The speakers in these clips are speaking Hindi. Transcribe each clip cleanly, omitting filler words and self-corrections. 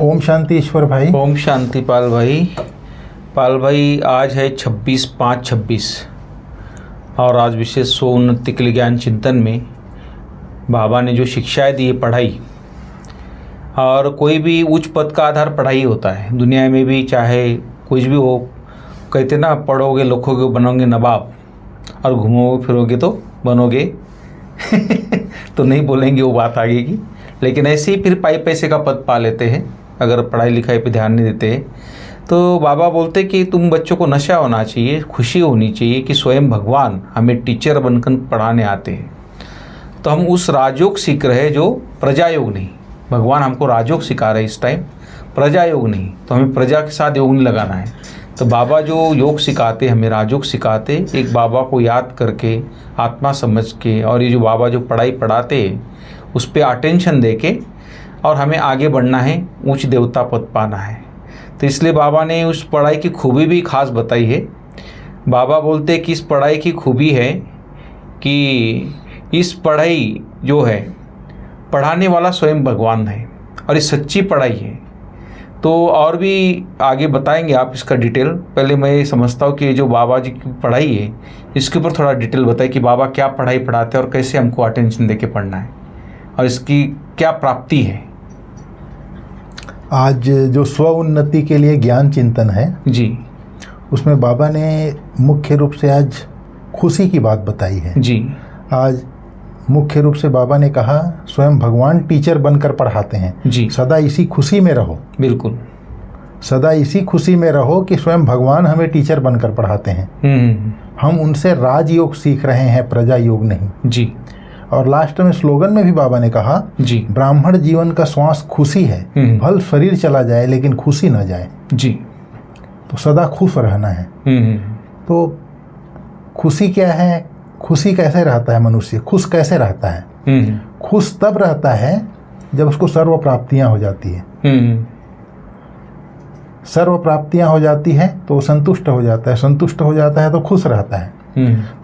ओम शांति ईश्वर भाई। ओम शांति पाल भाई आज है 26/5/26 और आज विशेष स्वोन्नति के लिए ज्ञान चिंतन में बाबा ने जो शिक्षाएं दी है पढ़ाई, और कोई भी उच्च पद का आधार पढ़ाई होता है दुनिया में भी, चाहे कुछ भी हो। कहते ना, पढ़ोगे लिखोगे बनोगे नवाब, और घूमोगे फिरोगे तो बनोगे तो नहीं बोलेंगे वो बात आगे की, लेकिन ऐसे ही फिर पाई पैसे का पद पा लेते हैं अगर पढ़ाई लिखाई पे ध्यान नहीं देते हैं। तो बाबा बोलते कि तुम बच्चों को नशा होना चाहिए, खुशी होनी चाहिए कि स्वयं भगवान हमें टीचर बनकर पढ़ाने आते हैं। तो हम उस राजयोग सीख रहे हैं जो प्रजा योग नहीं। भगवान हमको राजयोग सिखा रहे हैं इस टाइम, प्रजा योग नहीं। तो हमें प्रजा के साथ योग नहीं लगाना है। तो बाबा जो योग सिखाते हमें राजयोग सिखाते, एक बाबा को याद करके आत्मा समझ के, और ये जो बाबा जो पढ़ाई पढ़ाते उस पर अटेंशन दे के, और हमें आगे बढ़ना है, उच्च देवता पद पाना है। तो इसलिए बाबा ने उस पढ़ाई की खूबी भी खास बताई है। बाबा बोलते कि इस पढ़ाई की खूबी है कि इस पढ़ाई जो है पढ़ाने वाला स्वयं भगवान है, और ये सच्ची पढ़ाई है। तो और भी आगे बताएंगे आप इसका डिटेल। पहले मैं ये समझता हूँ कि जो बाबा जी की पढ़ाई है इसके ऊपर थोड़ा डिटेल बताए कि बाबा क्या पढ़ाई पढ़ाते हैं और कैसे हमको अटेंशन देके पढ़ना है, और इसकी क्या प्राप्ति है। आज जो स्व उन्नति के लिए ज्ञान चिंतन है जी, उसमें बाबा ने मुख्य रूप से आज खुशी की बात बताई है। जी, आज मुख्य रूप से बाबा ने कहा स्वयं भगवान टीचर बनकर पढ़ाते हैं। जी, सदा इसी खुशी में रहो, बिल्कुल सदा इसी खुशी में रहो कि स्वयं भगवान हमें टीचर बनकर पढ़ाते हैं। हम उनसे राजयोग सीख रहे हैं, प्रजा योग नहीं। जी, और लास्ट में स्लोगन में भी बाबा ने कहा, जी, ब्राह्मण जीवन का श्वास खुशी है, भल शरीर चला जाए लेकिन खुशी न जाए। जी, तो सदा खुश रहना है। तो खुशी क्या है, खुशी कैसे रहता है मनुष्य, खुश कैसे रहता है? खुश तब रहता है जब उसको सर्व प्राप्तियां हो जाती है। सर्व प्राप्तियां हो जाती है तो संतुष्ट हो जाता है, संतुष्ट हो जाता है तो खुश रहता है।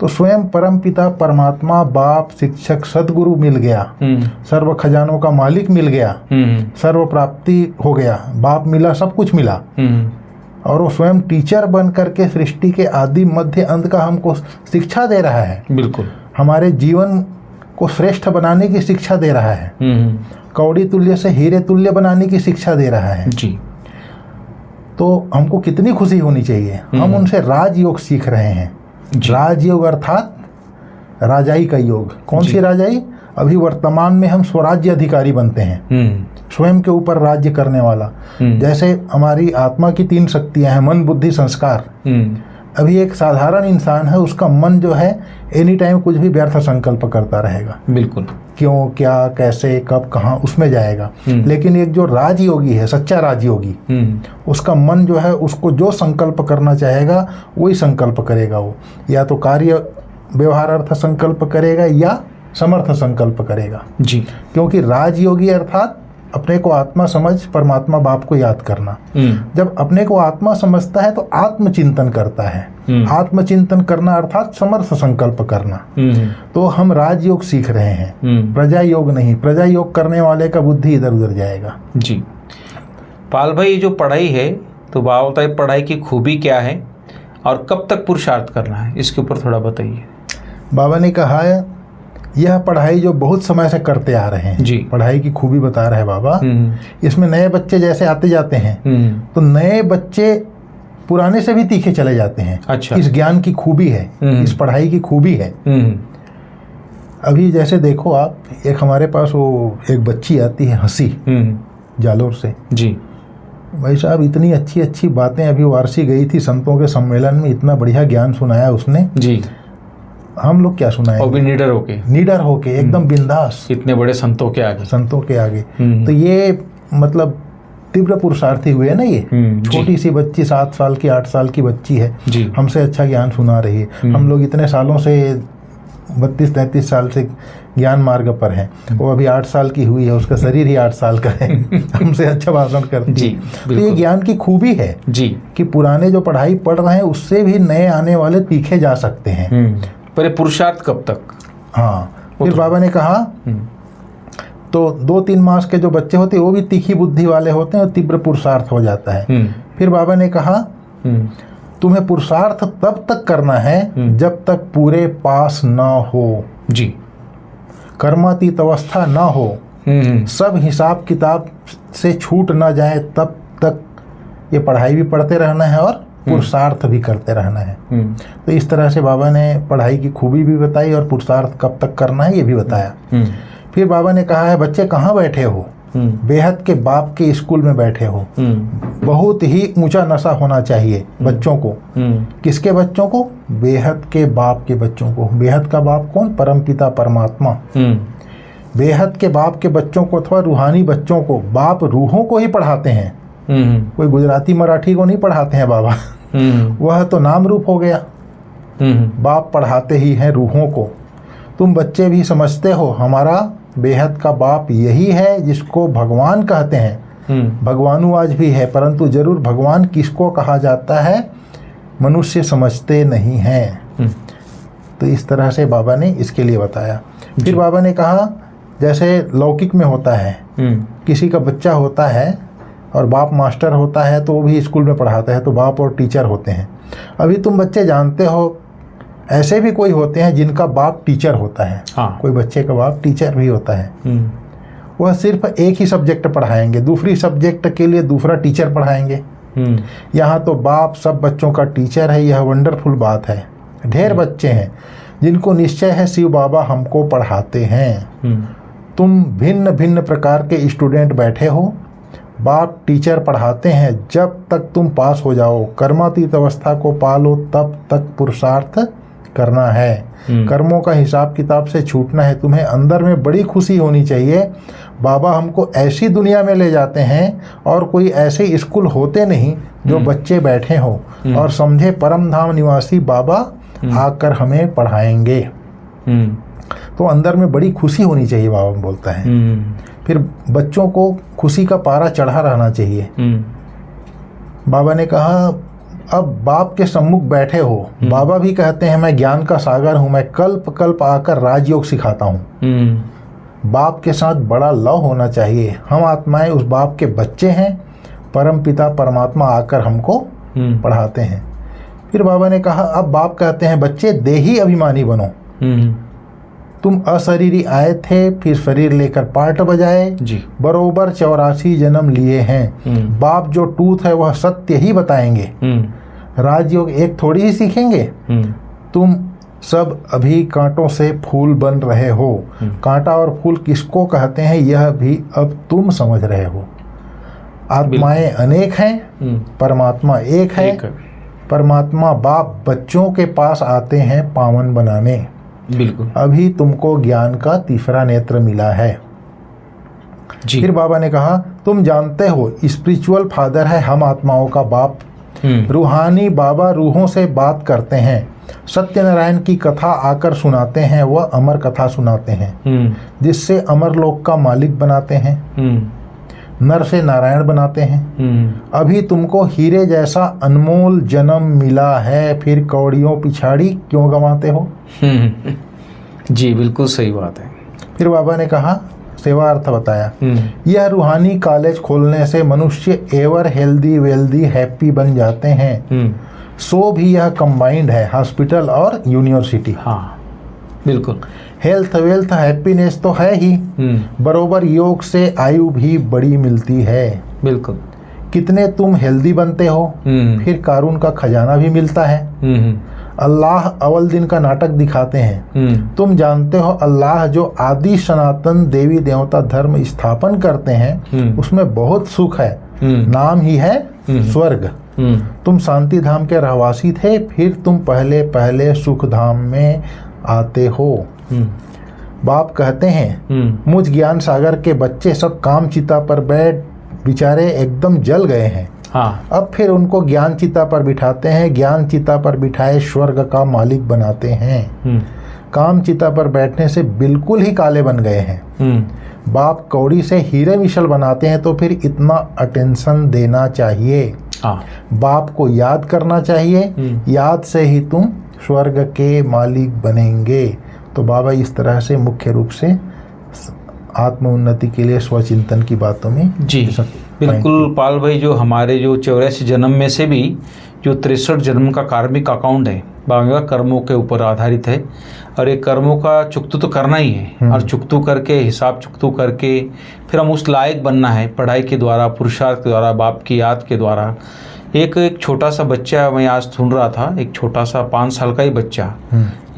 तो स्वयं परम पिता परमात्मा, बाप, शिक्षक, सदगुरु मिल गया, सर्व खजानों का मालिक मिल गया, सर्व प्राप्ति हो गया, बाप मिला, सब कुछ मिला, और वो स्वयं टीचर बन करके सृष्टि के आदि मध्य अंत का हमको शिक्षा दे रहा है। बिल्कुल हमारे जीवन को श्रेष्ठ बनाने की शिक्षा दे रहा है, कौड़ी तुल्य से हीरे तुल्य बनाने की शिक्षा दे रहा है। जी, तो हमको कितनी खुशी होनी चाहिए। हम उनसे राजयोग सीख रहे हैं। राजयोग अर्थात राजाई का योग। कौन सी राजाई? अभी वर्तमान में हम स्वराज्य अधिकारी बनते हैं, स्वयं के ऊपर राज्य करने वाला। जैसे हमारी आत्मा की 3 शक्तियां हैं, मन, बुद्धि, संस्कार। अभी एक साधारण इंसान है, उसका मन जो है एनी टाइम कुछ भी व्यर्थ संकल्प करता रहेगा। बिल्कुल, क्यों, क्या, कैसे, कब, कहाँ, उसमें जाएगा। लेकिन एक जो राजयोगी है, सच्चा राजयोगी, उसका मन जो है उसको जो संकल्प करना चाहेगा वही संकल्प करेगा। वो या तो कार्य व्यवहार अर्थ संकल्प करेगा या समर्थ संकल्प करेगा। जी, क्योंकि राजयोगी अर्थात अपने को आत्मा समझ परमात्मा बाप को याद करना। जब अपने को आत्मा समझता है तो आत्मचिंतन करता है। आत्मचिंतन करना अर्थात समर्थ संकल्प करना। तो हम राजयोग सीख रहे हैं, प्रजा योग नहीं। प्रजा योग करने वाले का बुद्धि इधर उधर जाएगा। जी, पाल भाई जो पढ़ाई है, तो बाबा बताइए पढ़ाई की खूबी क्या है और कब तक पुरुषार्थ करना है, इसके ऊपर थोड़ा बताइए। बाबा ने कहा है यह पढ़ाई जो बहुत समय से करते आ रहे हैं। जी, पढ़ाई की खूबी बता रहे हैं बाबा। इसमें नए बच्चे जैसे आते जाते हैं, तो नए बच्चे पुराने से भी तीखे चले जाते हैं। अच्छा, इस ज्ञान की खूबी है, इस पढ़ाई की खूबी है। अभी जैसे देखो आप, एक हमारे पास वो एक बच्ची आती है हंसी जालोर से। जी, भाई साहब इतनी अच्छी अच्छी बातें, अभी वारसी गई थी संतों के सम्मेलन में, इतना बढ़िया ज्ञान सुनाया उसने। जी, हम लोग क्या सुनाए, और भी निडर होके एकदम बिंदास, इतने बड़े संतों के आगे। तो ये मतलब तीव्र पुरुषार्थी हुए ना। ये छोटी सी बच्ची 7 साल की 8 साल की बच्ची है, हमसे अच्छा ज्ञान सुना रही है। हम लोग इतने सालों से 32-33 साल से ज्ञान मार्ग पर है, वो अभी 8 साल की हुई है, उसका शरीर ही 8 साल का है, हमसे अच्छा भाषण करती है। तो ये ज्ञान की खूबी है जी, कि पुराने जो पढ़ाई पढ़ रहे हैं उससे भी नए आने वाले तीखे जा सकते हैं। पर पुरुषार्थ कब तक? हाँ, फिर बाबा ने कहा तो 2-3 मास के जो बच्चे होते हैं वो भी तीखी बुद्धि वाले होते हैं और तीव्र पुरुषार्थ हो जाता है। फिर बाबा ने कहा तुम्हें पुरुषार्थ तब तक करना है जब तक पूरे पास ना हो जी, कर्मातीत अवस्था ना हो, सब हिसाब किताब से छूट ना जाए, तब तक ये पढ़ाई भी पढ़ते रहना है और पुरुषार्थ भी करते रहना है। तो इस तरह से बाबा ने पढ़ाई की खूबी भी बताई और पुरुषार्थ कब तक करना है ये भी बताया। फिर बाबा ने कहा है बच्चे कहाँ बैठे हो? बेहद के बाप के स्कूल में बैठे हो। बहुत ही ऊंचा नशा होना चाहिए बच्चों को। किसके बच्चों को? बेहद के बाप के बच्चों को। बेहद का बाप कौन? परमपिता परमात्मा। बेहद के बाप के बच्चों को अथवा रूहानी बच्चों को, बाप रूहों को ही पढ़ाते हैं, कोई गुजराती मराठी को नहीं पढ़ाते हैं बाबा। वह तो नाम रूप हो गया। बाप पढ़ाते ही हैं रूहों को। तुम बच्चे भी समझते हो हमारा बेहद का बाप यही है जिसको भगवान कहते हैं। भगवानु आज भी है, परंतु जरूर भगवान किसको कहा जाता है मनुष्य समझते नहीं हैं। तो इस तरह से बाबा ने इसके लिए बताया। फिर बाबा ने कहा जैसे लौकिक में होता है, किसी का बच्चा होता है और बाप मास्टर होता है तो वो भी स्कूल में पढ़ाता है, तो बाप और टीचर होते हैं। अभी तुम बच्चे जानते हो ऐसे भी कोई होते हैं जिनका बाप टीचर होता है। हाँ। कोई बच्चे का बाप टीचर भी होता है। वह सिर्फ एक ही सब्जेक्ट पढ़ाएंगे, दूसरी सब्जेक्ट के लिए दूसरा टीचर पढ़ाएंगे। यहाँ तो बाप सब बच्चों का टीचर है। यह वंडरफुल बात है। ढेर बच्चे हैं जिनको निश्चय है शिव बाबा हमको पढ़ाते हैं। तुम भिन्न भिन्न प्रकार के स्टूडेंट बैठे हो, बाप टीचर पढ़ाते हैं। जब तक तुम पास हो जाओ, कर्मातीत अवस्था को पालो, तब तक पुरुषार्थ करना है। कर्मों का हिसाब किताब से छूटना है। तुम्हें अंदर में बड़ी खुशी होनी चाहिए। बाबा हमको ऐसी दुनिया में ले जाते हैं और कोई ऐसे स्कूल होते नहीं जो बच्चे बैठे हो और समझे परम धाम निवासी बाबा आकर हमें पढ़ाएंगे। तो अंदर में बड़ी खुशी होनी चाहिए, बाबा बोलता है। फिर बच्चों को खुशी का पारा चढ़ा रहना चाहिए। बाबा ने कहा अब बाप के सम्मुख बैठे हो। बाबा भी कहते हैं मैं ज्ञान का सागर हूँ, मैं कल्प कल्प आकर राजयोग सिखाता हूँ। बाप के साथ बड़ा लव होना चाहिए। हम आत्माएं उस बाप के बच्चे हैं। परम पिता परमात्मा आकर हमको पढ़ाते हैं। फिर बाबा ने कहा अब बाप कहते हैं बच्चे देही अभिमानी बनो। तुम अशरीरी आए थे, फिर शरीर लेकर पार्ट बजाए जी। बरोबर 84 जन्म लिए हैं। बाप जो टूथ है वह सत्य ही बताएंगे। राजयोग एक थोड़ी ही सीखेंगे। तुम सब अभी कांटों से फूल बन रहे हो। कांटा और फूल किसको कहते हैं यह भी अब तुम समझ रहे हो। आत्माएं अनेक हैं, परमात्मा एक है। परमात्मा बाप बच्चों के पास आते हैं पावन बनाने। बिल्कुल। अभी तुमको ज्ञान का तीसरा नेत्र मिला है जी। फिर बाबा ने कहा तुम जानते हो स्पिरिचुअल फादर है हम आत्माओं का बाप। रूहानी बाबा रूहों से बात करते हैं। सत्यनारायण की कथा आकर सुनाते हैं, वह अमर कथा सुनाते हैं जिससे अमर लोक का मालिक बनाते हैं। नर से नारायण बनाते हैं। अभी तुमको हीरे जैसा अनमोल जन्म मिला है, फिर कौड़ियों पिछाड़ी क्यों गंवाते हो। जी बिल्कुल सही बात है। फिर बाबा ने कहा सेवा अर्थ बताया। यह रूहानी कॉलेज खोलने से मनुष्य एवर हेल्दी वेल्दी हैप्पी बन जाते हैं। सो भी यह कंबाइंड है हॉस्पिटल और यूनिवर्सिटी। हाँ बिल्कुल। हेल्थ वेल्थ हैप्पीनेस तो है ही, बरोबर योग से आयु भी बड़ी मिलती है। बिल्कुल। कितने तुम हेल्दी बनते हो, फिर कारून का खजाना भी मिलता है। अल्लाह अव्वल दिन का नाटक दिखाते हैं। तुम जानते हो अल्लाह जो आदि सनातन देवी देवता धर्म स्थापन करते हैं उसमें बहुत सुख है। नाम ही है स्वर्ग। तुम शांति धाम के रहवासी थे, फिर तुम पहले पहले सुख धाम में आते हो। बाप कहते हैं मुझ ज्ञान सागर के बच्चे सब काम चिता पर बैठ बेचारे एकदम जल गए हैं। हाँ। अब फिर उनको ज्ञान चिता पर बिठाते हैं। ज्ञान चिता पर बिठाए स्वर्ग का मालिक बनाते हैं। काम चिता पर बैठने से बिल्कुल ही काले बन गए हैं। बाप कौड़ी से हीरे मिशल बनाते हैं, तो फिर इतना अटेंशन देना चाहिए। हाँ। बाप को याद करना चाहिए। याद से ही तुम स्वर्ग के मालिक बनेंगे। तो बाबा इस तरह से मुख्य रूप से आत्म उन्नति के लिए स्वचिंतन की बातों में जी बिल्कुल पाल भाई, जो हमारे जो 84 जन्म में से भी जो 63 जन्म का कार्मिक अकाउंट है बाबा कर्मों के ऊपर आधारित है। और ये कर्मों का चुकतू तो करना ही है, और चुकतू करके हिसाब चुकतू करके फिर हम उस लायक बनना है पढ़ाई के द्वारा, पुरुषार्थ के द्वारा, बाप की याद के द्वारा। एक छोटा सा बच्चा मैं आज सुन रहा था, एक छोटा सा 5 साल का ही बच्चा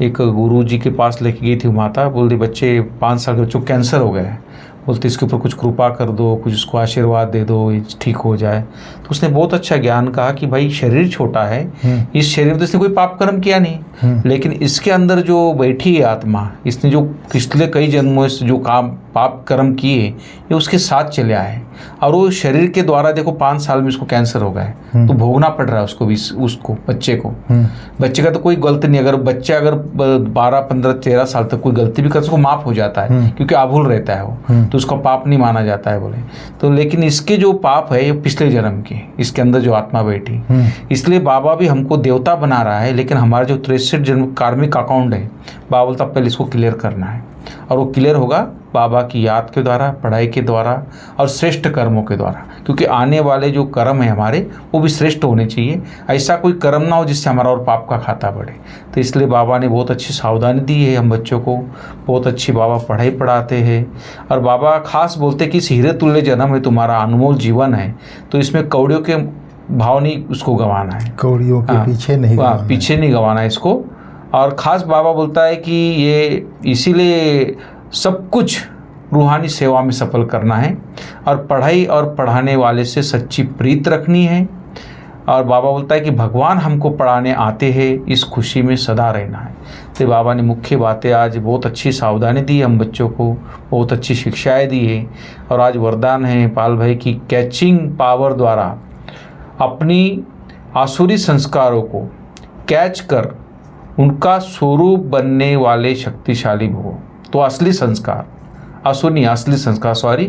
एक गुरु जी के पास लेके गई थी माता, बोलती बच्चे 5 साल के बच्चों को कैंसर हो गया है, बोलते इसके ऊपर कुछ कृपा कर दो, कुछ उसको आशीर्वाद दे दो, ये ठीक हो जाए। तो उसने बहुत अच्छा ज्ञान कहा कि भाई शरीर छोटा है, इस शरीर में तो इसने कोई पाप कर्म किया नहीं, लेकिन इसके अंदर जो बैठी है आत्मा, इसने जो पिछले कई जन्मों से जो काम पाप कर्म किए ये उसके साथ चले आए, और वो शरीर के द्वारा देखो 5 साल में इसको कैंसर हो गया है, तो भोगना पड़ रहा है उसको भी, उसको बच्चे को। बच्चे का तो कोई गलती नहीं, अगर बच्चा अगर 12, 15, 13 साल तक कोई गलती भी कर उसको माफ़ हो जाता है, क्योंकि आभूल रहता है वो, तो उसका पाप नहीं माना जाता है बोले तो। लेकिन इसके जो पाप है ये पिछले जन्म के, इसके अंदर जो आत्मा बैठी, इसलिए बाबा भी हमको देवता बना रहा है, लेकिन हमारा जो 63 जन्म कार्मिक अकाउंट है, बाबा बोलता पहले इसको क्लियर करना है, और वो क्लियर होगा बाबा की याद के द्वारा, पढ़ाई के द्वारा और श्रेष्ठ कर्मों के द्वारा, क्योंकि आने वाले जो कर्म है हमारे वो भी श्रेष्ठ होने चाहिए। ऐसा कोई कर्म ना हो जिससे हमारा और पाप का खाता बढ़े। तो इसलिए बाबा ने बहुत अच्छी सावधानी दी है हम बच्चों को, बहुत अच्छी बाबा पढ़ाई पढ़ाते हैं। और बाबा खास बोलते कि इस हीरे तुल्य जन्म है तुम्हारा, अनमोल जीवन है, तो इसमें कौड़ियों के भाव नहीं उसको गंवाना है, कौड़ियों के पीछे नहीं गंवाना है, पीछे नहीं गंवाना है इसको। और ख़ास बाबा बोलता है कि ये इसीलिए सब कुछ रूहानी सेवा में सफल करना है, और पढ़ाई और पढ़ाने वाले से सच्ची प्रीत रखनी है। और बाबा बोलता है कि भगवान हमको पढ़ाने आते हैं, इस खुशी में सदा रहना है। तो बाबा ने मुख्य बातें आज बहुत अच्छी सावधानी दी हम बच्चों को, बहुत अच्छी शिक्षाएं दी है। और आज वरदान है पाल भाई की कैचिंग पावर द्वारा अपनी आसुरी संस्कारों को कैच कर उनका स्वरूप बनने वाले शक्तिशाली भव। तो असली संस्कार, असुर नहीं असली संस्कार, सॉरी,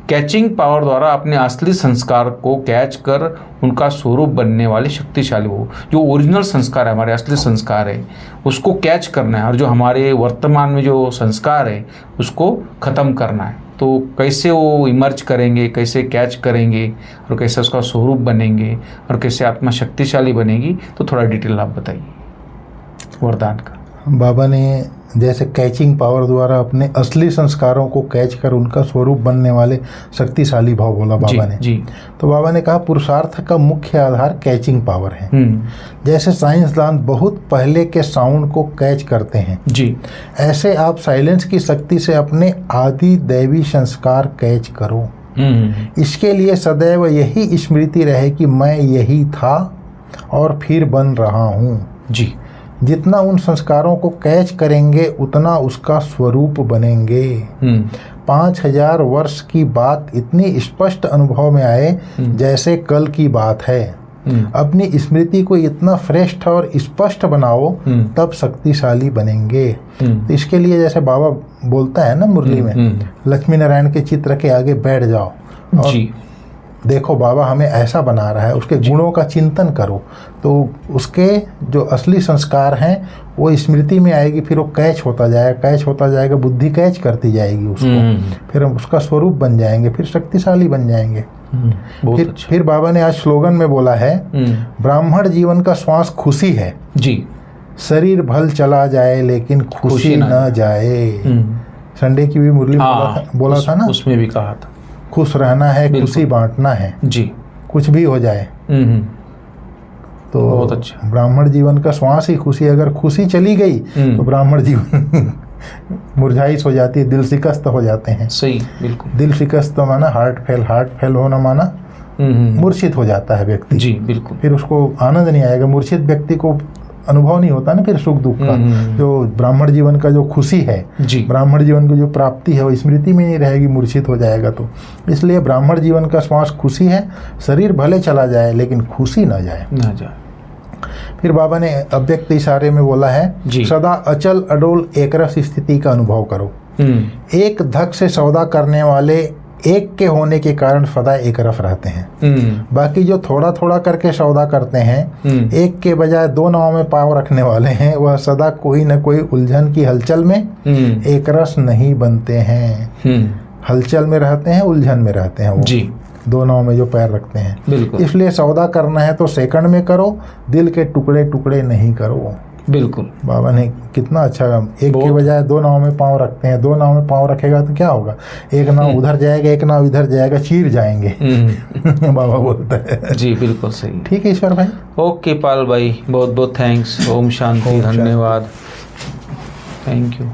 कैचिंग पावर द्वारा अपने असली संस्कार को कैच कर उनका स्वरूप बनने वाले शक्तिशाली भव। जो ओरिजिनल संस्कार है, हमारे असली संस्कार है, उसको कैच करना है, और जो हमारे वर्तमान में जो संस्कार है उसको ख़त्म करना है। तो कैसे वो इमर्ज करेंगे, कैसे कैच करेंगे, और कैसे उसका स्वरूप बनेंगे, और कैसे आत्मा शक्तिशाली बनेगी, तो थोड़ा डिटेल आप बताइए वरदान का। बाबा ने जैसे कैचिंग पावर द्वारा अपने असली संस्कारों को कैच कर उनका स्वरूप बनने वाले शक्तिशाली भाव बोला बाबा ने जी। तो बाबा ने कहा पुरुषार्थ का मुख्य आधार कैचिंग पावर है। जैसे साइंसदान बहुत पहले के साउंड को कैच करते हैं जी, ऐसे आप साइलेंस की शक्ति से अपने आदि दैवी संस्कार कैच करो। इसके लिए सदैव यही स्मृति रहे कि मैं यही था और फिर बन रहा हूँ जी। जितना उन संस्कारों को कैच करेंगे उतना उसका स्वरूप बनेंगे। 5000 वर्ष की बात इतनी स्पष्ट अनुभव में आए जैसे कल की बात है। अपनी स्मृति को इतना फ्रेश और स्पष्ट बनाओ तब शक्तिशाली बनेंगे। तो इसके लिए जैसे बाबा बोलता है ना मुरली में, लक्ष्मी नारायण के चित्र के आगे बैठ जाओ और जी। देखो बाबा हमें ऐसा बना रहा है, उसके गुणों का चिंतन करो, तो उसके जो असली संस्कार हैं वो स्मृति में आएगी, फिर वो कैच होता जाएगा, बुद्धि कैच करती जाएगी उसको, फिर हम उसका स्वरूप बन जाएंगे, फिर शक्तिशाली बन जाएंगे। फिर बाबा ने आज स्लोगन में बोला है, ब्राह्मण जीवन का श्वास खुशी है जी, शरीर भल चला जाए लेकिन खुशी न जाए। संडे की भी मुरली बोला था ना, उसमें भी कहा था खुश रहना है, खुशी बांटना है जी, कुछ भी हो जाए। तो बहुत अच्छा, ब्राह्मण जीवन का श्वास ही खुशी। अगर खुशी चली गई तो ब्राह्मण जीवन मुरझाइश हो जाती है, दिल शिकस्त हो जाते हैं। सही, बिल्कुल। दिल शिकस्त माना हार्ट फेल होना माना मूर्छित हो जाता है व्यक्ति जी, बिल्कुल। फिर उसको आनंद नहीं आएगा, मूर्छित व्यक्ति को अनुभव नहीं होता ना फिर सुख दुख का। जो ब्राह्मण जीवन का जो खुशी है, ब्राह्मण जीवन की जो प्राप्ति है वो स्मृति में नहीं रहेगी, मूर्छित हो जाएगा। तो इसलिए ब्राह्मण जीवन का श्वास खुशी है, शरीर भले चला जाए लेकिन खुशी ना जाए। फिर बाबा ने अव्यक्त इशारे में बोला है, सदा अचल अडोल एकरस स्थिति का अनुभव करो। एक धक से सौदा करने वाले एक के होने के कारण सदा एक रफ रहते हैं। बाकी जो थोड़ा थोड़ा करके सौदा करते हैं, एक के बजाय 2 नाव में पाँव रखने वाले हैं, वह सदा कोई न कोई उलझन की हलचल में एक रस नहीं बनते हैं। हलचल में रहते हैं, उलझन में रहते हैं वो जी दो नाव में जो पैर रखते हैं। बिल्कुल इसलिए सौदा करना है तो सेकंड में करो, दिल के टुकड़े टुकड़े नहीं करो। बिल्कुल। बाबा ने कितना अच्छा, एक के बजाय दो नाव में पाँव रखते हैं। दो नाव में पाँव रखेगा तो क्या होगा, एक नाव उधर जाएगा, एक नाव इधर जाएगा, चीर जाएंगे। बाबा बोलता है। जी बिल्कुल सही। ठीक है ईश्वर भाई। ओके पाल भाई, बहुत बहुत थैंक्स। ओम शांति, ओम शांति। धन्यवाद, थैंक यू।